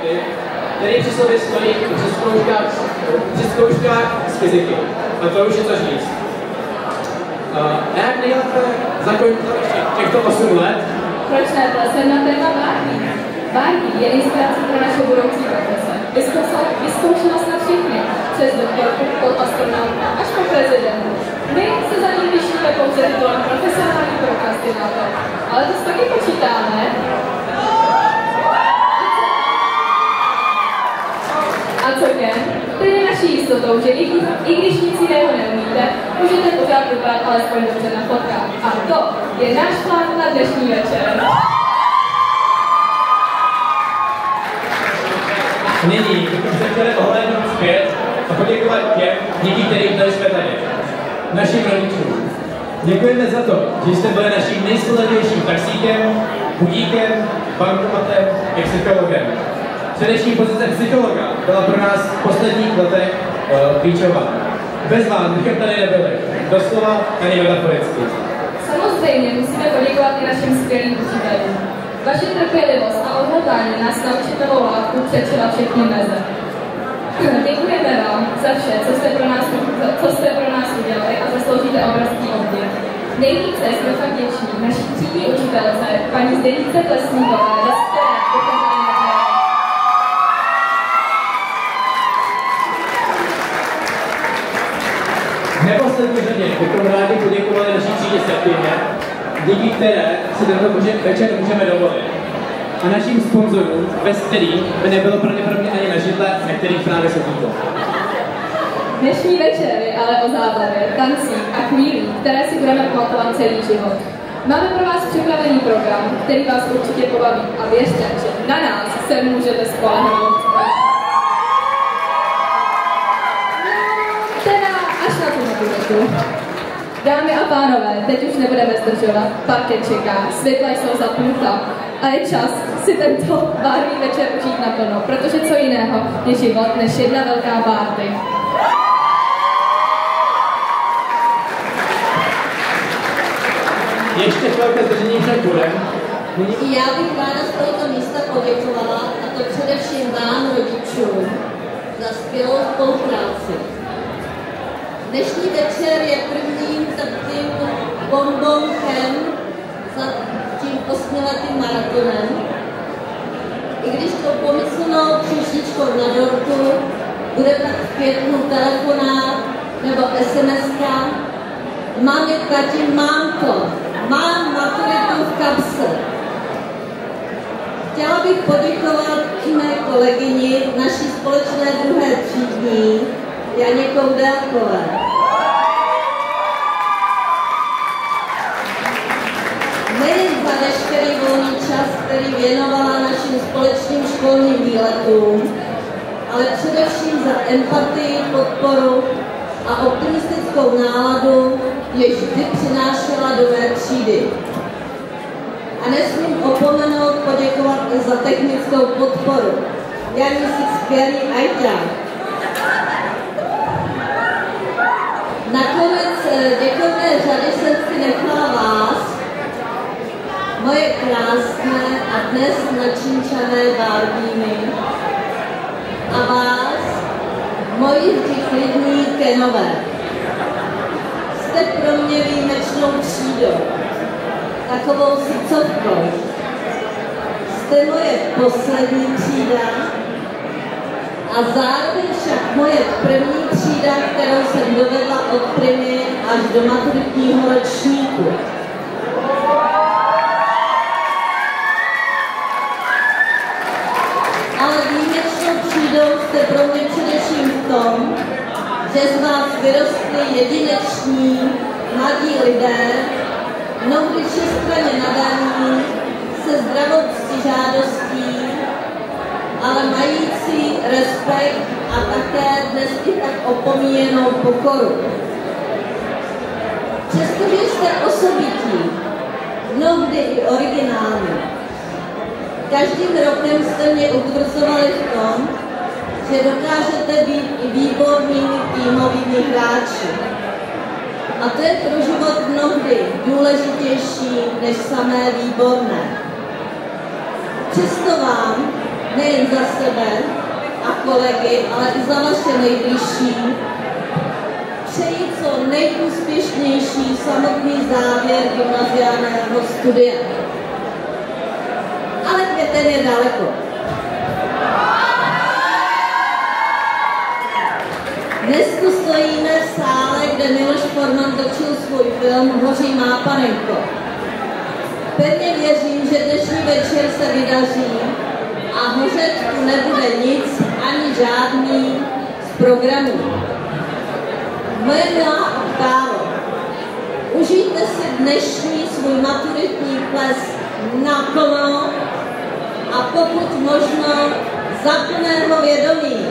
typ, který při sobě stojí při zkouškách z fyziky. A to už je co říct. A jak nejlépe zakončit těchto 8 let? Proč ne plesem na téma Barbie? Barbie je inspirací pro naše budoucí profese. Vyzkoušela snad všechny, přes doktorku, po astronauta až po prezidentu. My se za ním vyšlíme pouze titulem profesionální prokrastinátor. Ale to taky počítáme. A co je? To je naší jistotou, že i když nic jiného neumíte, můžete pořád vypadat alespoň dobře na fotkách. A to je náš plán na dnešní večer. Nyní bychom se chtěli ohlédnout zpět a poděkovat těm, díky kterým tady jsme tady. Našim rodičům. Děkujeme za to, že jste byli naším nejspolehlivějším taxíkem, budíkem, bankomatem i psychologem. Především pozice psychologa byla pro nás v posledních letech klíčová. Bez vás bychom tady nebyli. Doslova ani metaforicky. Samozřejmě musíme poděkovat i našim skvělým učitelům. Vaše trpělivost a odhodlání nás na určitovou látku přečila všechny meze. Děkujeme vám za vše, co jste pro nás udělali a zasloužíte obrovský obdiv. Nejvíce jsme fakt vděční naší třídní učitelce, paní Zdenice Plesníkové, za skvělé dokázání materiály. V neposlední řadě bychom rádi poděkovali naší třídě Septimě, díky které si tento večer můžeme dovolit. A našim sponzorům, bez kterých by nebylo pravděpodobně ani na židle, na kterých právě sedíte. Dnešní večer je ale o zábavě, tancích a chvílích, které si budeme pamatovat celý život. Máme pro vás připravený program, který vás určitě pobaví a věřte, že na nás se můžete spolehnout. Teda až na tu maturitku. Dámy a pánové, teď už nebudeme zdržovat, parket čeká, světla jsou zapnutá a je čas si tento Barbie večer užít naplno, protože co jiného je život než jedna velká party. Ještě chvilka zdržení však budem. Já bych ráda z tohoto místa poděkovala, a to především vám, rodičům, za skvělou spolupráci. Dnešní večer je prvním takovým bonbonkem za tím 8letým maratonem. I když to pomyslnou příštičkou na dortu bude tak v květnu telefonát nebo SMS-ka, mami, tati, mám to. Mám maturitu v kapse. Chtěla bych poděkovat mé kolegyni, naší společné druhé třídní, Janě Koudelkové. Nejen za veškerý volný čas, který věnovala našim společným školním výletům, ale především za empatii, podporu a optimistickou náladu, jež vždy přinášela do mé třídy. A nesmím opomenout poděkovat i za technickou podporu. Janí si skvělý ajťák. Nakonec děkovné řady jsem si nechala vás, moje krásné a dnes načínčané Barbíny, a vás, moji vždy klidní Kenové. Jste pro mě výjimečnou třídou, takovou srdcovkou. Jste moje poslední třída a zároveň však moje první třída, kterou jsem dovedla od primy až do maturitního ročníku. Ale výjimečnou třídou jste pro mě především v tom, že z vás vyrostli jedineční, mladí lidé, mnohdy všestranně nadaní, se zdravou ctižádostí, ale mající respekt a také dnes i tak opomíjenou pokoru. Přestože jste osobití, mnohdy i originální, každým rokem jste mě utvrzovali v tom, že dokážete být i výbornými týmovými hráči. A to je pro život mnohdy důležitější než samé výborné. Přesto vám, nejen za sebe a kolegy, ale i za vaše nejbližší, přeji co nejúspěšnější samotný závěr gymnaziálního studia. Ale květen je daleko. Dnes tu stojíme v sále, kde Miloš Forman točil svůj film Hoří má panenko. Pevně věřím, že dnešní večer se vydaří a hořet tu nebude nic, ani žádný z programů. Moje milá Oktávo, užijte si dnešní svůj maturitní ples naplno a pokud možno za plného vědomí.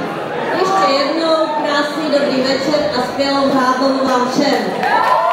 Ještě jednou krásný dobrý večer a skvělou zábavu vám všem.